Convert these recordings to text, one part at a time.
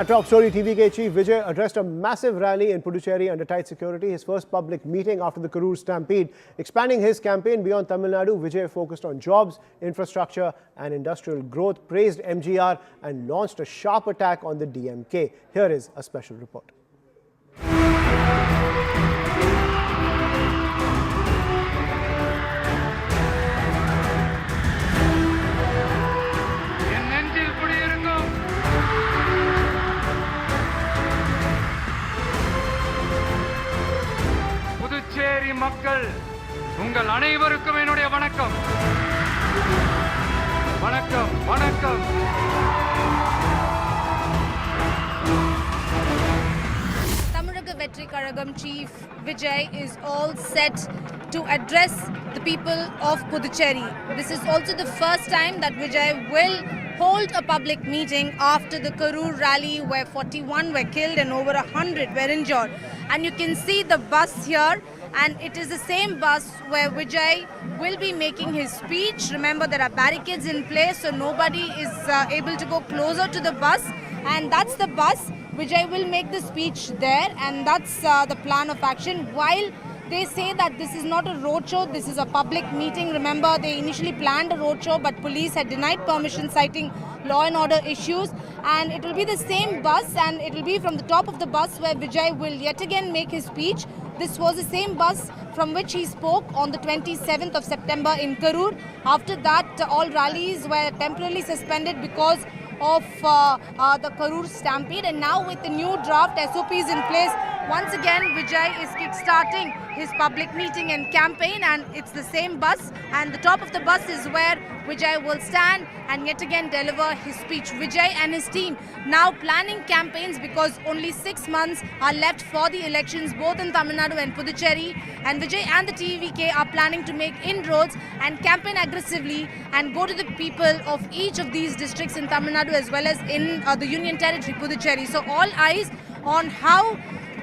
A top story, TVK chief Vijay addressed a massive rally in Puducherry under tight security, his first public meeting after the Karur stampede. Expanding his campaign beyond Tamil Nadu, Vijay focused on jobs, infrastructure and industrial growth, praised MGR and launched a sharp attack on the DMK. Here is a special report. Puducherry மக்கள் உங்கள் அனைவருக்கும் என்னுடைய வணக்கம் வணக்கம் வணக்கம் Tamilnaga Vetri Karagam Chief Vijay is all set to address the people of Puducherry. This is also the first time that Vijay will hold a public meeting after the Karur rally where 41 were killed and over 100 were injured. And you can see the bus here, and it is the same bus where Vijay will be making his speech. Remember, there are barricades in place, so nobody is able to go closer to the bus, and that's the bus. Vijay will make the speech there, and that's the plan of action. While they say that this is not a roadshow, this is a public meeting. Remember, they initially planned a roadshow, but police had denied permission, citing law and order issues. And it will be the same bus, and it will be from the top of the bus where Vijay will yet again make his speech. This was the same bus from which he spoke on the 27th of September in Karur. After that, all rallies were temporarily suspended because of the Karur stampede, and now with the new draft SOPs in place, once again Vijay is kick-starting his public meeting and campaign, and it's the same bus, and the top of the bus is where Vijay will stand and yet again deliver his speech. Vijay and his team now planning campaigns because only 6 months are left for the elections both in Tamil Nadu and Puducherry, and Vijay and the TVK are planning to make inroads and campaign aggressively and go to the people of each of these districts in Tamil Nadu as well as in the Union Territory Puducherry. So all eyes on how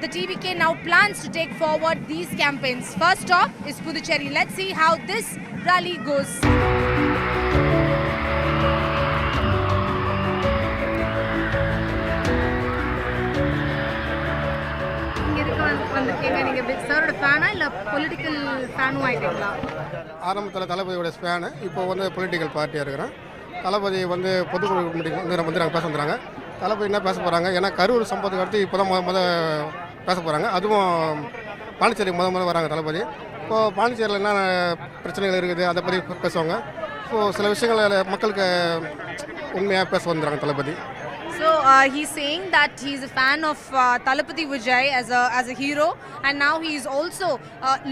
the TVK now plans to take forward these campaigns. First off is Puducherry. Let's see how this rally goes. சாரோட ஃபேனா இல்லை political ஃபேனும் ஆகிட்டீங்களா? ஆரம்பத்தில் தளபதியோட fan, இப்போ வந்து political பார்ட்டியாக இருக்கிறேன். தளபதி வந்து பொதுக்குழு மீட்டிங் வந்து நாங்கள் பேச வந்துடுறாங்க. தளபதி என்ன பேச போகிறாங்க, ஏன்னா கரூர் சம்பவத்துக்கு அடுத்து இப்போ தான் முத பேச போகிறாங்க. அதுவும் பாண்டிச்சேரி முத வராங்க தளபதி. இப்போது பாண்டிச்சேரியில் என்ன பிரச்சனைகள் இருக்குது அதை பற்றி பேசுவாங்க. ஸோ சில விஷயங்கள் மக்களுக்கு உண்மையாக பேச வந்துடுறாங்க தளபதி. So he's saying that he's a fan of Thalapathy Vijay as a hero, and now he is also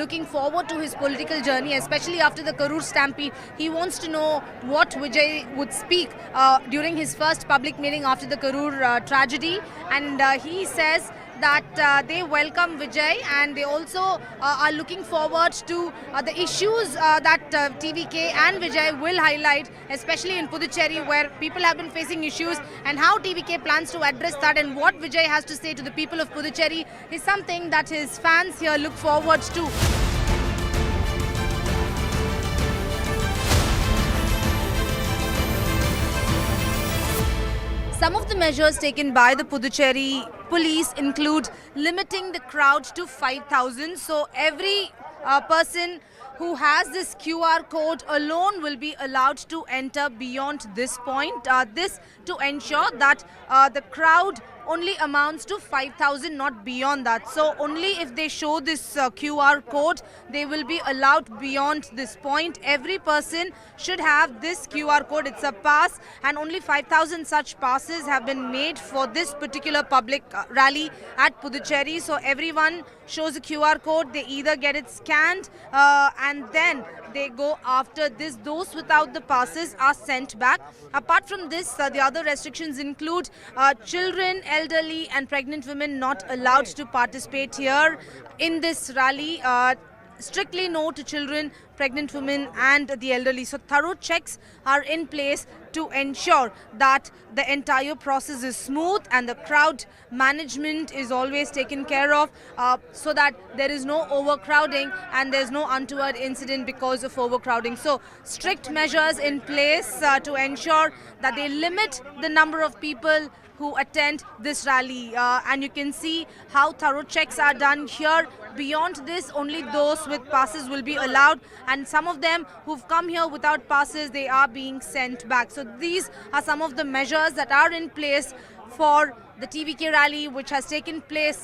looking forward to his political journey, especially after the Karur stampede. He wants to know what Vijay would speak during his first public meeting after the Karur tragedy, and he says that they welcome Vijay, and they also are looking forward to the issues that TVK and Vijay will highlight, especially in Puducherry where people have been facing issues, and how TVK plans to address that, and what Vijay has to say to the people of Puducherry is something that his fans here look forward to. Some of the measures taken by the Puducherry police include limiting the crowd to 5,000. So every person who has this QR code alone will be allowed to enter beyond this point. This to ensure that the crowd only amounts to 5,000, not beyond that. So only if they show this QR code, they will be allowed beyond this point. Every person should have this QR code. It's a pass, and only 5,000 such passes have been made for this particular public rally at Puducherry. So everyone shows a QR code. They either get it scanned and then they go after this. Those without the passes are sent back. Apart from this, the other restrictions include children, elderly and pregnant women not allowed to participate here in this rally. Strictly no to children, pregnant women and the elderly. So thorough checks are in place to ensure that the entire process is smooth and the crowd management is always taken care of so that there is no overcrowding and there's no untoward incident because of overcrowding. So strict measures in place to ensure that they limit the number of people who attend this rally. And you can see how thorough checks are done here. Beyond this, only those with passes will be allowed, and some of them who've come here without passes, they are being sent back. So these are some of the measures that are in place for the TVK rally, which has taken place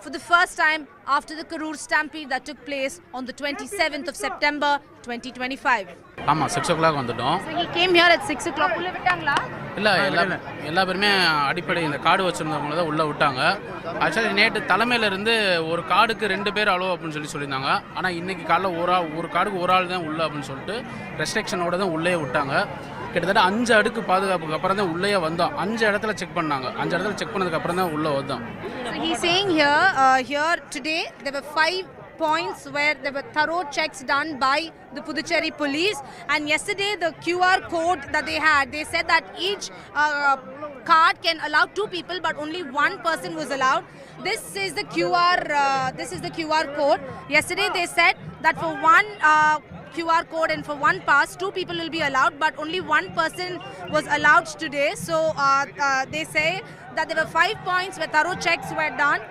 for the first time after the Karur stampede that took place on the 27th of September 2025. ஆமாம் 6 o'clock வந்துட்டோம். So he came here at 6 o'clock. உள்ள விட்டாங்களா? இல்லை எல்லா பேருமே அடிப்படை இந்த card வச்சுருந்தவங்கள தான் உள்ளே விட்டாங்க. ஆக்சுவலி நேற்று தலைமையிலேருந்து ஒரு கார்டுக்கு 2 பேர் அலோ அப்படின்னு சொல்லியிருந்தாங்க. ஆனால் இன்றைக்கி காலைல ஒரு கார்டுக்கு ஒரு ஆள் தான் உள்ளே அப்படின்னு சொல்லிட்டு ரெஸ்ட்ரிக்ஷனோட தான் உள்ளே விட்டாங்க. கிட்டத்தட்ட 5 அடுக்கு பாதுகாப்புக்கு அப்புறம் தான் உள்ளே வந்தோம். 5 இடத்துல செக் பண்ணாங்க. 5 இடத்துல செக் பண்ணதுக்கு அப்புறம் தான் உள்ளே வந்தோம். So he's saying here today there were 5 points where there were thorough checks done by the Puducherry police, and yesterday the QR code that they said that each card can allow 2 people but only 1 person was allowed. This is the QR code. Yesterday they said that for one QR code and for one pass, 2 people will be allowed, but only 1 person was allowed today. So they say that there were 5 points where thorough checks were done.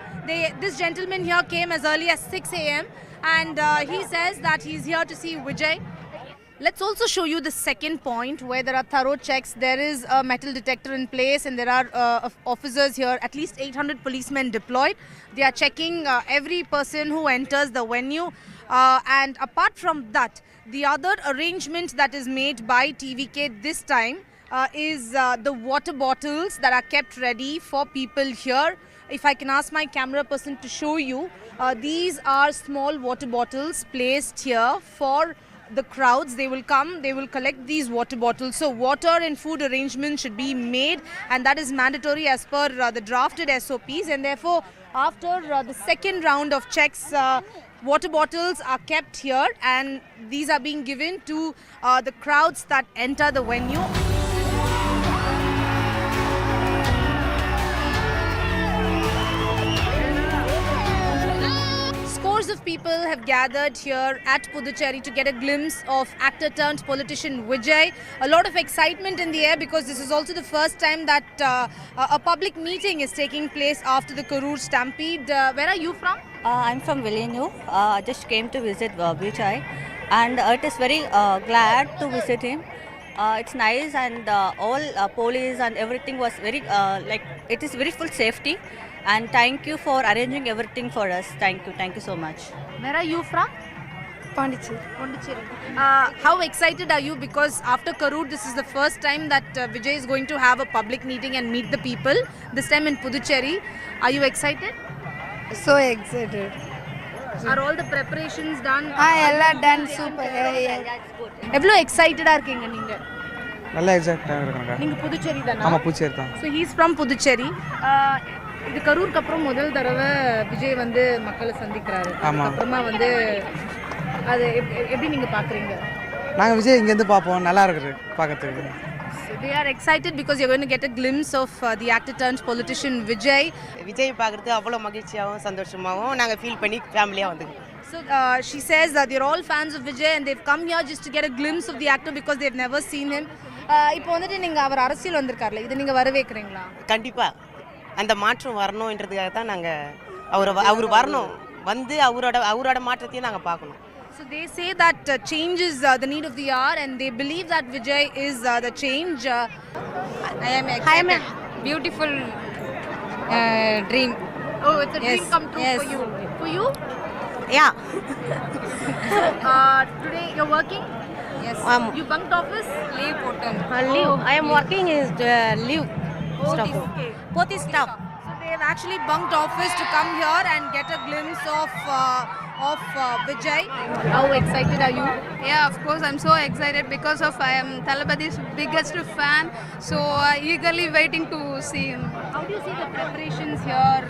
This gentleman here came as early as 6 a.m. and he says that he's here to see Vijay. Let's also show you the second point where there are thorough checks. There is a metal detector in place, and there are officers here, at least 800 policemen deployed. They are checking every person who enters the venue. And apart from that, the other arrangement that is made by TVK this time is the water bottles that are kept ready for people here. If I can ask my camera person to show you, these are small water bottles placed here for the crowds. They will come, they will collect these water bottles. So water and food arrangements should be made, and that is mandatory as per the drafted SOPs. And therefore, after the second round of checks, water bottles are kept here, and these are being given to the crowds that enter the venue. Scores of people have gathered here at Puducherry to get a glimpse of actor turned politician Vijay. A lot of excitement in the air because this is also the first time that a public meeting is taking place after the Karur stampede. Where are you from? I'm from Villeneuve. Just came to visit Vijay, and it is very glad to visit him. It's nice, and all police and everything was very it is very full safety. And thank you for arranging everything for us. Thank you so much. Where are you from? Pondicherry. How excited are you? Because after Karur, this is the first time that Vijay is going to have a public meeting and meet the people. This time in Puducherry. Are you excited? So excited. Are all the preparations done? எல்லாம் done super. எவ்வளோ எக்ஸைட்டடா இருக்கீங்க நீங்க? நல்லா எக்ஸைட்டடாக இருக்காங்க. நீங்க புதுச்சேரி தானா? ஆமாம் புதுச்சேரி தான். So he is from Puducherry. இது கரூருக்கு அப்புறம் முதல் தடவை விஜய் வந்து மக்களை சந்திக்கிறாரு. அப்புறமா வந்து அது எப்படி நீங்க பாக்குறீங்க? நாங்க விஜய் இங்க இருந்து பாப்போம், நல்லா இருக்குது பார்க்கிறதுக்கு. They are excited because you're going to get a glimpse of the actor turned politician Vijay. Vijay பார்க்குறது அவ்வளோ மகிழ்ச்சியாகவும் சந்தோஷமாகவும் நாங்கள் ஃபீல் பண்ணி ஃபேமிலியாக வந்துருக்கோம். So she says that they're all fans of Vijay and they've come here just to get a glimpse of the actor because they've never seen him. இப்போ வந்துட்டு நீங்கள் அவர் அரசியல் வந்திருக்காருல, இதை நீங்கள் வரவேற்கிறீங்களா? கண்டிப்பாக அந்த மாற்றம் வரணுன்றதுக்காக தான் நாங்கள் அவர் வரணும், வந்து அவரோட மாற்றத்தையும் நாங்கள் பார்க்கணும். So they say that change is the need of the hour, and they believe that Vijay is the change. I am excited. Beautiful dream. Oh, it's a dream come true for you. For you? Yeah. Today you're working? Yes. You bunked office? Leave button. Leave. I am working is leave. Stuff. Okay. Both is stuff. So they've actually bunked office to come here and get a glimpse of Vijay. How excited are you? Yeah, of course I'm so excited because I am Thalapathi's biggest fan, so eagerly waiting to see him. How do you see the preparations here?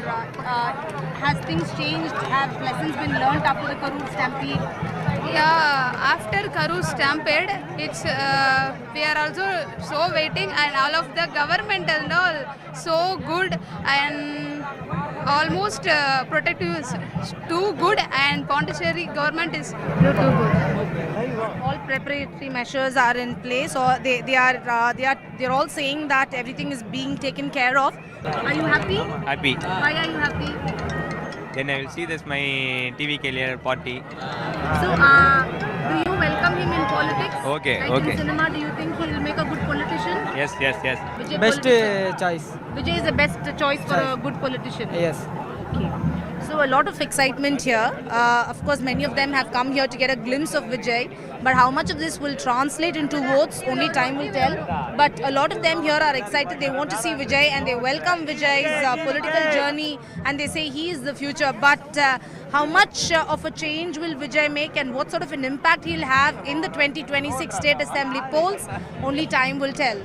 Has things changed? Have lessons been learnt after the Karur stampede? Yeah, after Karur stampede, it's we are also so waiting, and all of the government and all so good, and almost protective is too good, and Pondicherry government is too good. All preparatory measures are in place, or they're all saying that everything is being taken care of. Are you happy? Happy. Why are you happy? Then I will see this my TV career party. So, do you welcome him in politics? Okay, Like okay. in cinema, do you think he will make a good politician? Yes, yes, yes. Vijay Best politician. choice. Vijay is the best choice for a good politician. Yes. Okay. So a lot of excitement here. Of course, many of them have come here to get a glimpse of Vijay. But how much of this will translate into votes, only time will tell. But a lot of them here are excited. They want to see Vijay and they welcome Vijay's political journey and they say he is the future. But how much of a change will Vijay make and what sort of an impact he'll have in the 2026 State Assembly polls, only time will tell.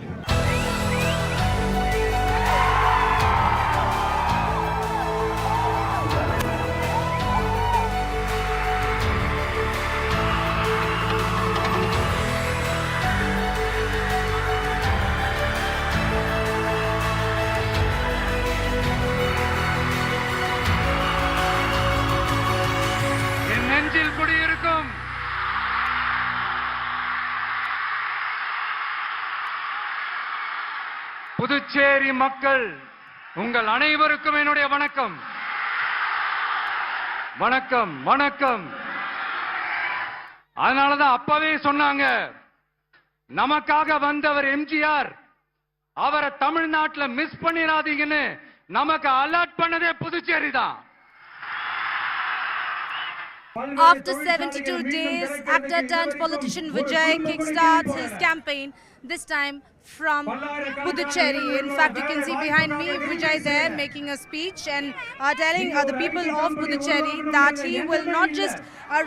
என் நெஞ்சில் குடியிருக்கும் புதுச்சேரி மக்கள் உங்கள் அனைவருக்கும் என்னுடைய வணக்கம். வணக்கம் வணக்கம். அதனாலதான் அப்பவே சொன்னாங்க, நமக்காக வந்தவர் எம்ஜிஆர், அவரை தமிழ்நாட்டுல மிஸ் பண்ணிடாதீங்கன்னு நமக்கு அலர்ட் பண்ணதே புதுச்சேரி தான். After 72 days, actor turned politician Vijay kickstarts his campaign, this time from Puducherry. In fact, you can see behind me Vijay there making a speech and telling the people of Puducherry that he will not just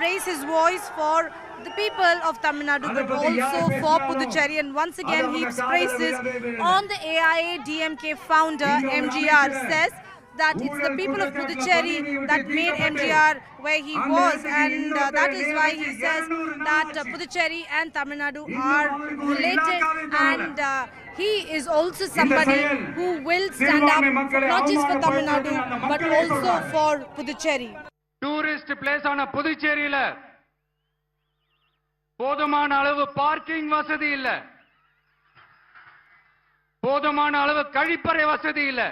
raise his voice for the people of Tamil Nadu but also for Puducherry, and once again heaps praises on the AIADMK founder. MGR says that it's the people of Puducherry that made MGR where he was, and that is why he says that Puducherry and Tamil Nadu are related, and he is also somebody who will stand up not just for Tamil Nadu but also for Puducherry. Tourist place ஆன புதுச்சேரியில போதுமான அளவு parking வசதி இல்ல, போதுமான அளவு கழிப்பறை வசதி இல்ல.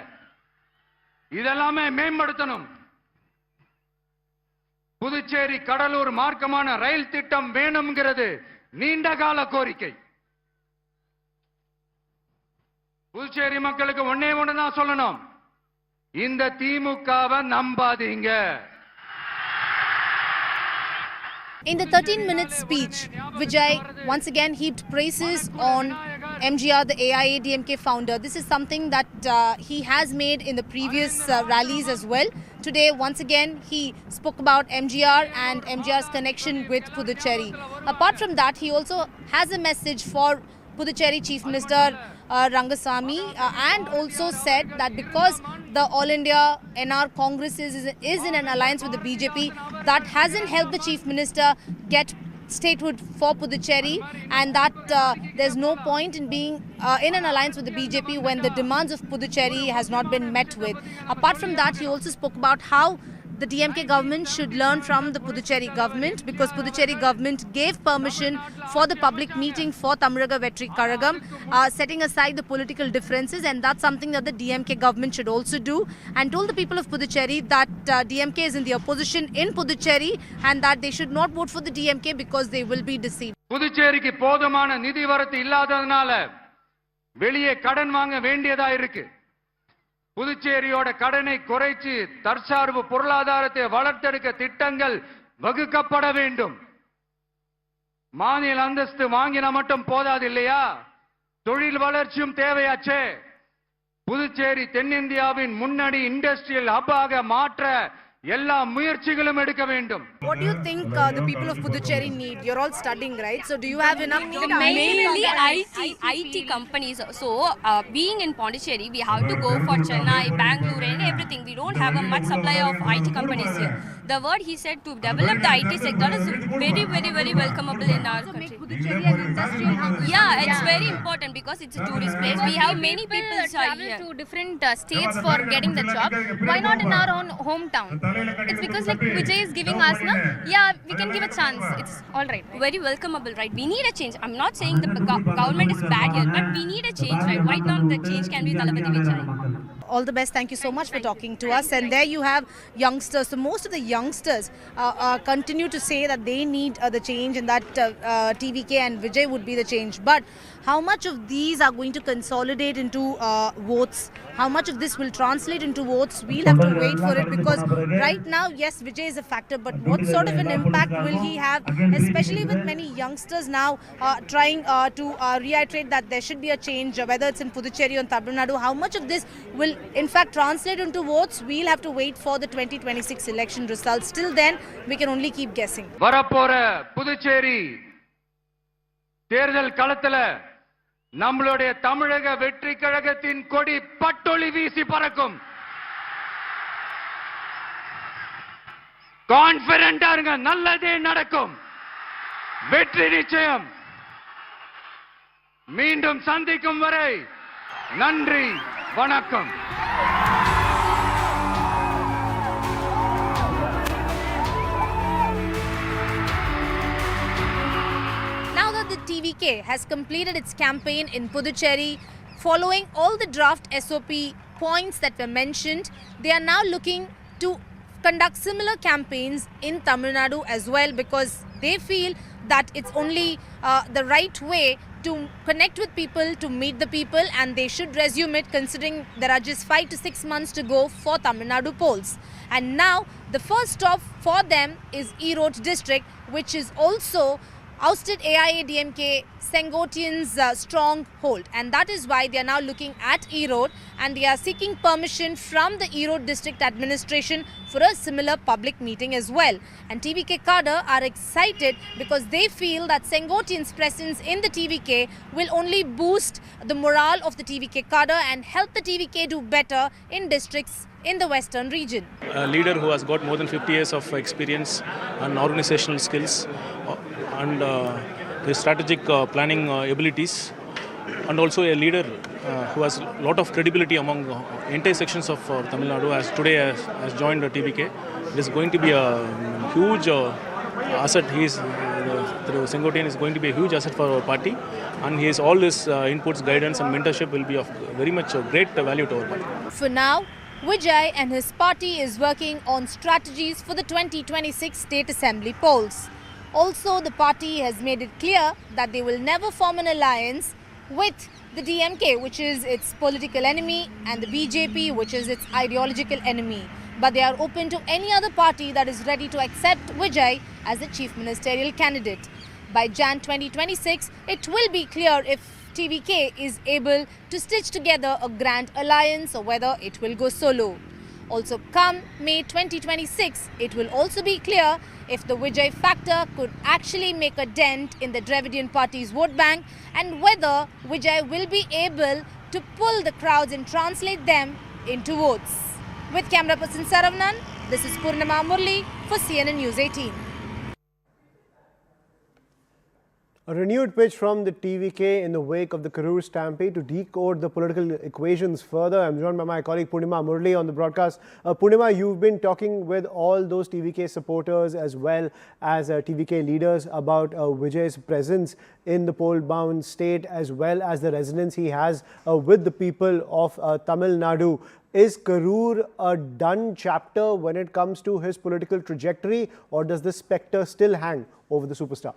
இதெல்லாமே மேம்படுத்தணும். புதுச்சேரி கடலூர் மார்க்கமான ரயில் திட்டம் வேணும்ங்கிறது நீண்ட கால கோரிக்கை. புதுச்சேரி மக்களுக்கு ஒன்னே ஒண்ணுதான் சொல்லணும், இந்த திமுகவை நம்பாதீங்க. In the 13-minute speech, Vijay once again heaped praises on MGR, the AIADMK founder. This is something that he has made in the previous rallies as well. Today, once again, he spoke about MGR and MGR's connection with Puducherry. Apart from that, he also has a message for Puducherry Chief Minister Rangasamy and also said that because the All India NR Congress is in an alliance with the BJP, that hasn't helped the Chief Minister get statehood for Puducherry, and that there's no point in being in an alliance with the BJP when the demands of Puducherry has not been met with. Apart from that, he also spoke about how the DMK government should learn from the Puducherry government, because Puducherry government gave permission for the public meeting for Tamuraga Vetri Karagam, setting aside the political differences, and that's something that the DMK government should also do, and told the people of Puducherry that DMK is in the opposition in Puducherry and that they should not vote for the DMK because they will be deceived. புதுச்சேரிக்கு போதுமான நிதி வரத்து இல்லாததனால வெளியே கடன் வாங்க வேண்டியதா இருக்கு. புதுச்சேரியோட கடனை குறைச்சு தற்சார்பு பொருளாதாரத்தை வளர்த்தெடுக்க திட்டங்கள் வகுக்கப்பட வேண்டும். மாநில அந்தஸ்து வாங்கினா மட்டும் போதாது இல்லையா, தொழில் வளர்ச்சியும் தேவையாச்சே. புதுச்சேரி தென்னிந்தியாவின் முன்னணி இண்டஸ்ட்ரியல் ஹப்பாக மாற்ற எல்லா முயற்சிகளும் எடுக்க வேண்டும். What do you think the people of Puducherry need? You're all studying, right? So do you have enough? Mainly IT companies. So being in Pondicherry, we have to go for Chennai, Bangalore and everything. We don't have a much supply of IT companies here. The word he said to develop the IT sector is very, very, very welcomeable in our country. Make Puducherry an industrial hub. Yeah, it's very important because it's a tourist place. We have many people travel here. to different states for getting the job. Why not in our own hometown? It's because like Vijay is giving us, na? Yeah, we can give a chance. It's all right. Very welcomeable, right? We need a change. I'm not saying the government is bad here, but we need a change, right? Why not the change can be Talapati Vijay? All the best. Thank you so much for talking to us. And there you have youngsters. So most of the youngsters continue to say that they need the change and that TVK and Vijay would be the change. But how much of these are going to consolidate into votes? How much of this will translate into votes? We'll have to wait for it, because right now, yes, Vijay is a factor, but what sort of an impact will he have, especially with many youngsters now trying to reiterate that there should be a change, whether it's in Puducherry or Tamil Nadu. How much of this will in fact translate into votes? We'll have to wait for the 2026 election results. Till then, we can only keep guessing. வரப்போற புதுச்சேரி தேர்தல் களத்துல நம்மளுடைய தமிழக வெற்றி கழகத்தின் கொடி பட்டொளி வீசி பறக்கும். கான்ஃபிடென்ட்டா இருங்க, நல்லதே நடக்கும், வெற்றி நிச்சயம். மீண்டும் சந்திக்கும் வரை நன்றி, வணக்கம். Now that the TVK has completed its campaign in Puducherry, following all the draft SOP points that were mentioned, they are now looking to conduct similar campaigns in Tamil Nadu as well, because they feel that it's only the right way to connect with people, to meet the people, and they should resume it, considering there are just 5 to 6 months to go for Tamil Nadu polls. And now the first stop for them is Erode district, which is also ousted AIADMK Sengotian's stronghold, and that is why they are now looking at Erode, and they are seeking permission from the Erode district administration for a similar public meeting as well. And TVK cadre are excited because they feel that Sengotian's presence in the TVK will only boost the morale of the TVK cadre and help the TVK do better in districts in the western region. A leader who has got more than 50 years of experience and organizational skills and his strategic planning abilities, and also a leader who has a lot of credibility among entire sections of Tamil Nadu, as today has joined TVK. It is going to be a huge asset. Sengotian is going to be a huge asset for our party, and his all his inputs, guidance and mentorship will be of very much great value to our party. For now, Vijay and his party is working on strategies for the 2026 State Assembly polls. Also, the party has made it clear that they will never form an alliance with the DMK, which is its political enemy, and the BJP, which is its ideological enemy. But they are open to any other party that is ready to accept Vijay as the chief ministerial candidate. By Jan 2026, it will be clear if TVK is able to stitch together a grand alliance or whether it will go solo. Also, come May 2026, it will also be clear if the Vijay factor could actually make a dent in the Dravidian party's vote bank, and whether Vijay will be able to pull the crowds and translate them into votes. With camera person Saravnan, this is Purnima Murli for CNN News 18. A renewed pitch from the TVK in the wake of the Karur stampede to decode the political equations further. I'm joined by my colleague Purnima Murli on the broadcast. Purnima, you've been talking with all those TVK supporters as well as TVK leaders about Vijay's presence in the poll-bound state, as well as the resonance he has with the people of Tamil Nadu. Is Karur a done chapter when it comes to his political trajectory, or does the spectre still hang over the superstar?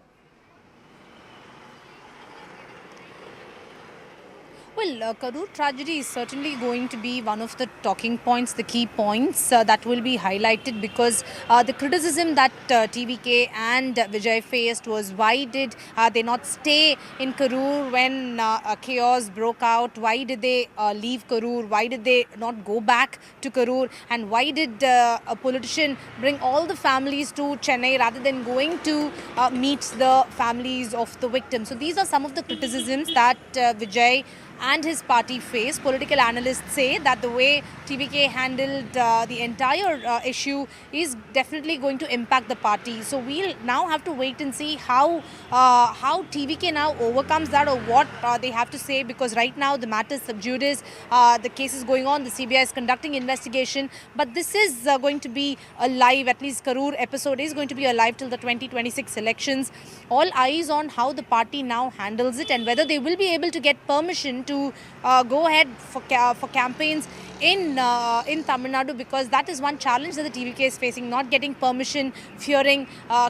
Well, Karur tragedy is certainly going to be one of the talking points, the key points that will be highlighted, because the criticism that TVK and Vijay faced was, why did they not stay in Karur when chaos broke out? Why did they leave Karur? Why did they not go back to Karur? And why did a politician bring all the families to Chennai rather than going to meet the families of the victims? So these are some of the criticisms that Vijay and his party face. Political analysts say that the way TVK handled the entire issue is definitely going to impact the party. So we'll now have to wait and see how TVK now overcomes that, or what they have to say, because right now the matter is sub judice. The case is going on. The CBI is conducting investigation. But this is going to be a live, at least Karur episode is going to be alive till the 2026 elections. All eyes on how the party now handles it and whether they will be able to get permission to go ahead for campaigns in Tamil Nadu, because that is one challenge that the TVK is facing, not getting permission, fearing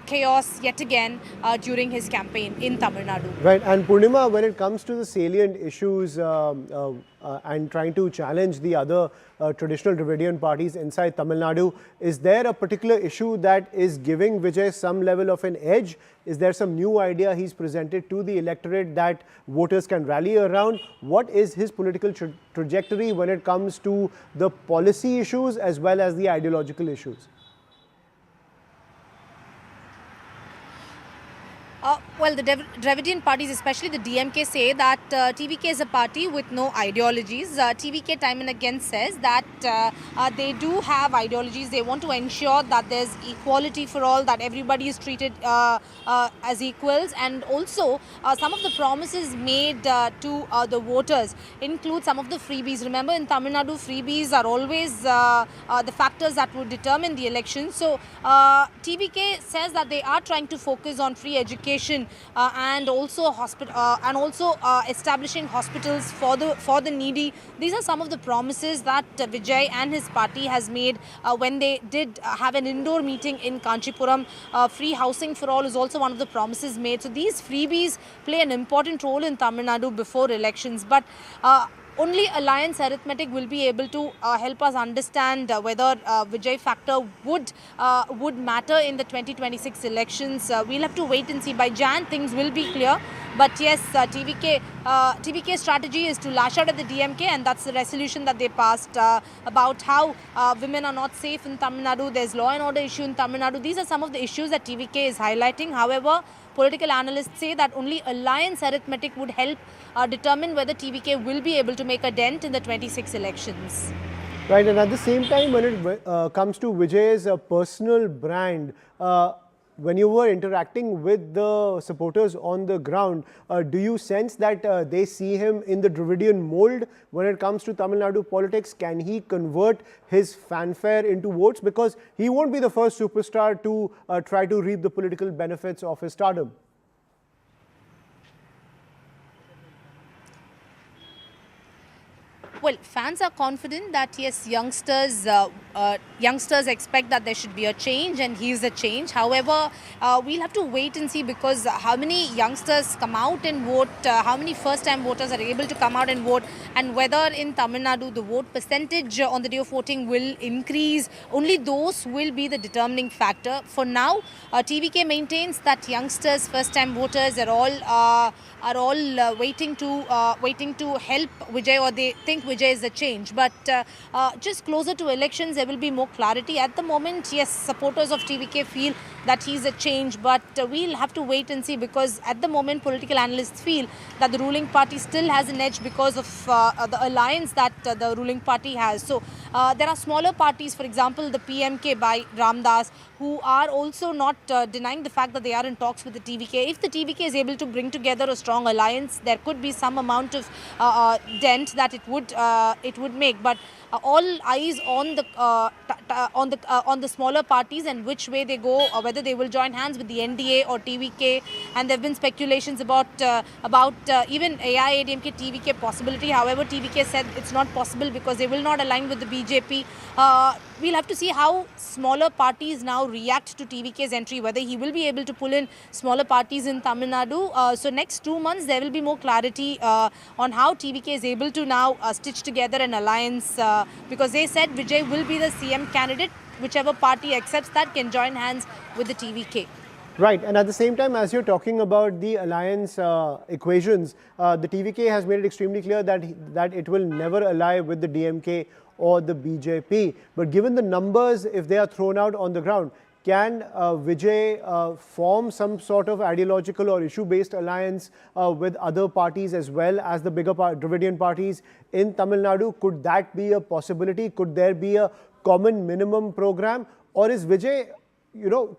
chaos yet again during his campaign in Tamil Nadu. Right, and Purnima, when it comes to the salient issues and trying to challenge the other traditional Dravidian parties inside Tamil Nadu, is there a particular issue that is giving Vijay some level of an edge? Is there some new idea he's presented to the electorate that voters can rally around? What is his political trajectory when it comes to the policy issues as well as the ideological issues? Well, the Dravidian parties, especially the DMK, say that TVK is a party with no ideologies. TVK time and again says that they do have ideologies. They want to ensure that there's equality for all, that everybody is treated as equals. And also, some of the promises made to the voters include some of the freebies. Remember, in Tamil Nadu, freebies are always the factors that would determine the election. So, TVK says that they are trying to focus on free education and also establishing hospitals for the needy. These are some of the promises that Vijay and his party has made when they did have an indoor meeting in Kanchipuram. Free housing for all is also one of the promises made. So these freebies play an important role in Tamil Nadu before elections. But only alliance arithmetic will be able to help us understand whether Vijay factor would matter in the 2026 elections. We'll have to wait and see. By Jan, things will be clear. But yes, TVK strategy is to lash out at the DMK, and that's the resolution that they passed about how women are not safe in Tamil Nadu. There's law and order issue in Tamil Nadu. These are some of the issues that TVK is highlighting. However, political analysts say that only alliance arithmetic would help determine whether TVK will be able to make a dent in the 26 elections. Right, and at the same time, when it comes to Vijay's personal brand, when you were interacting with the supporters on the ground, do you sense that they see him in the Dravidian mold when it comes to Tamil Nadu politics? Can he convert his fanfare into votes? Because he won't be the first superstar to try to reap the political benefits of his stardom. Well, fans are confident that yes, youngsters expect that there should be a change, and he is a change. However, we'll have to wait and see, because how many youngsters come out and vote, how many first-time voters are able to come out and vote, and whether in Tamil Nadu the vote percentage on the day of voting will increase. Only those will be the determining factor. For now, TVK maintains that youngsters, first-time voters are all waiting to help Vijay, or they think Vijay is a change. But just closer to elections, there will be more clarity. At the moment, yes, supporters of TVK feel that he's a change, but we'll have to wait and see, because at the moment, political analysts feel that the ruling party still has an edge because of the alliance that the ruling party has. So there are smaller parties, for example, the PMK by Ramdas, who are also not denying the fact that they are in talks with the TVK. If the TVK is able to bring together a strong alliance, there could be some amount of dent that it would make. But all eyes on the smaller parties and which way they go, or whether they will join hands with the NDA or TVK. And there have been speculations about even AIADMK TVK possibility. However, TVK said it's not possible because they will not align with the BJP. We'll have to see how smaller parties now react to TVK's entry, whether he will be able to pull in smaller parties in Tamil Nadu. So next 2 months, there will be more clarity on how TVK is able to now stitch together an alliance, because they said Vijay will be the CM candidate. Whichever party accepts that can join hands with the TVK. Right, and at the same time, as you're talking about the alliance equations, the TVK has made it extremely clear that it will never ally with the DMK or the BJP. But given the numbers, if they are thrown out on the ground, can Vijay form some sort of ideological or issue-based alliance with other parties as well as the bigger Dravidian parties in Tamil Nadu? Could that be a possibility? Could there be a common minimum program? Or is Vijay,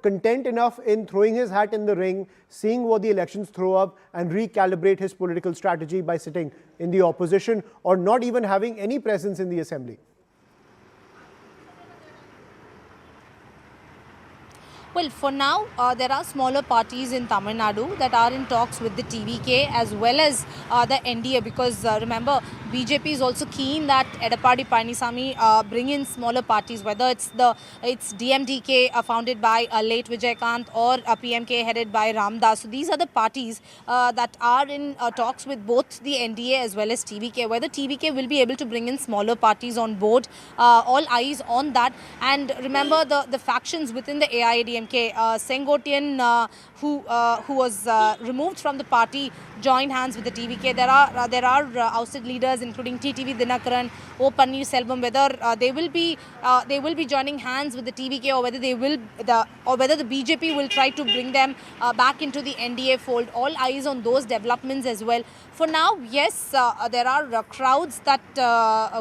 content enough in throwing his hat in the ring, seeing what the elections throw up and recalibrate his political strategy by sitting in the opposition or not even having any presence in the assembly? Well, for now, there are smaller parties in Tamil Nadu that are in talks with the TVK as well as the NDA, because remember, BJP is also keen that Edappadi Palanisamy bring in smaller parties, whether it's DMDK founded by late Vijaykanth or PMK headed by Ramdas. So these are the parties that are in talks with both the NDA as well as TVK. Whether TVK will be able to bring in smaller parties on board, all eyes on that. And remember the factions within the AIADMK. Sengotian, who was removed from the party, joined hands with the TVK. There are ousted leaders including TTV Dinakaran, O Pannirselvam. Whether they will be joining hands with the TVK or whether the BJP will try to bring them back into the NDA fold. All eyes on those developments as well. For now, yes, there are crowds that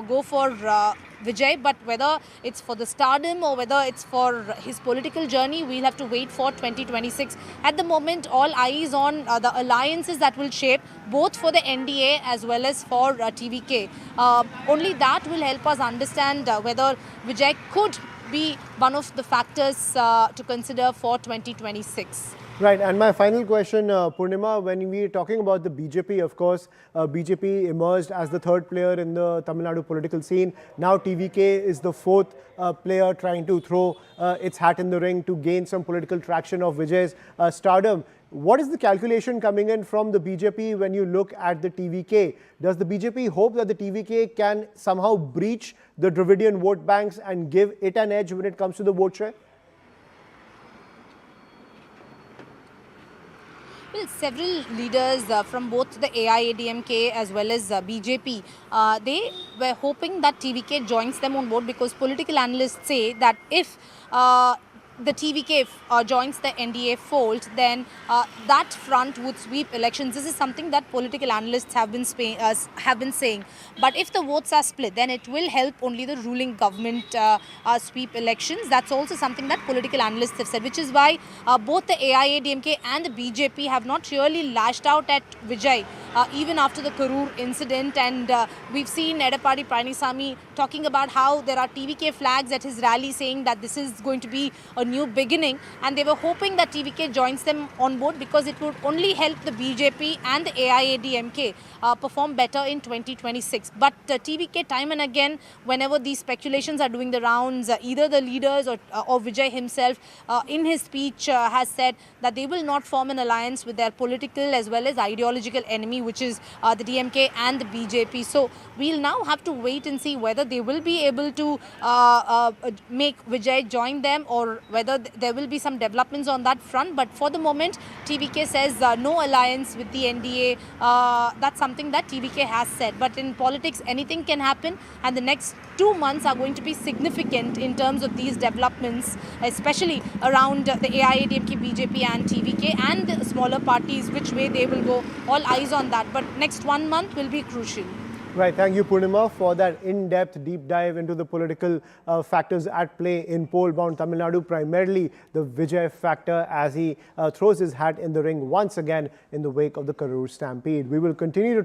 go for Vijay, but whether it's for the stardom or whether it's for his political journey, we'll have to wait for 2026. At the moment, all eyes on the alliances that will shape both for the NDA as well as for TVK. Only that will help us understand whether Vijay could be one of the factors to consider for 2026. Right, and my final question, Purnima, when we are talking about the BJP, of course, BJP emerged as the third player in the Tamil Nadu political scene. Now TVK is the fourth player trying to throw its hat in the ring to gain some political traction of Vijay's stardom. What is the calculation coming in from the BJP when you look at the TVK? Does the BJP hope that the TVK can somehow breach the Dravidian vote banks and give it an edge when it comes to the vote share? Well, several leaders from both the AIADMK as well as BJP, they were hoping that TVK joins them on board, because political analysts say that if the TVK joins the NDA fold, then that front would sweep elections. This is something that political analysts have been saying. But if the votes are split, then it will help only the ruling government sweep elections. That's also something that political analysts have said, which is why both the AIADMK and the BJP have not really lashed out at Vijay, even after the Karur incident. And we've seen Edappadi Palanisamy talking about how there are TVK flags at his rally saying that this is going to be a new beginning, and they were hoping that TVK joins them on board, because it would only help the BJP and the AIADMK perform better in 2026. But TVK, time and again, whenever these speculations are doing the rounds, either the leaders or Vijay himself in his speech has said that they will not form an alliance with their political as well as ideological enemy, which is the DMK and the BJP. So we'll now have to wait and see whether they will be able to make Vijay join them, or whether there will be some developments on that front. But for the moment, TVK says no alliance with the NDA. That's something that TVK has said. But in politics, anything can happen, and the next 2 months are going to be significant in terms of these developments, especially around the AIADMK, BJP and TVK and the smaller parties, which way they will go. All eyes on that. But next 1 month will be crucial. Right, thank you Purnima for that in-depth deep dive into the political factors at play in poll-bound Tamil Nadu, primarily the Vijay factor as he throws his hat in the ring once again in the wake of the Karur stampede. We will continue to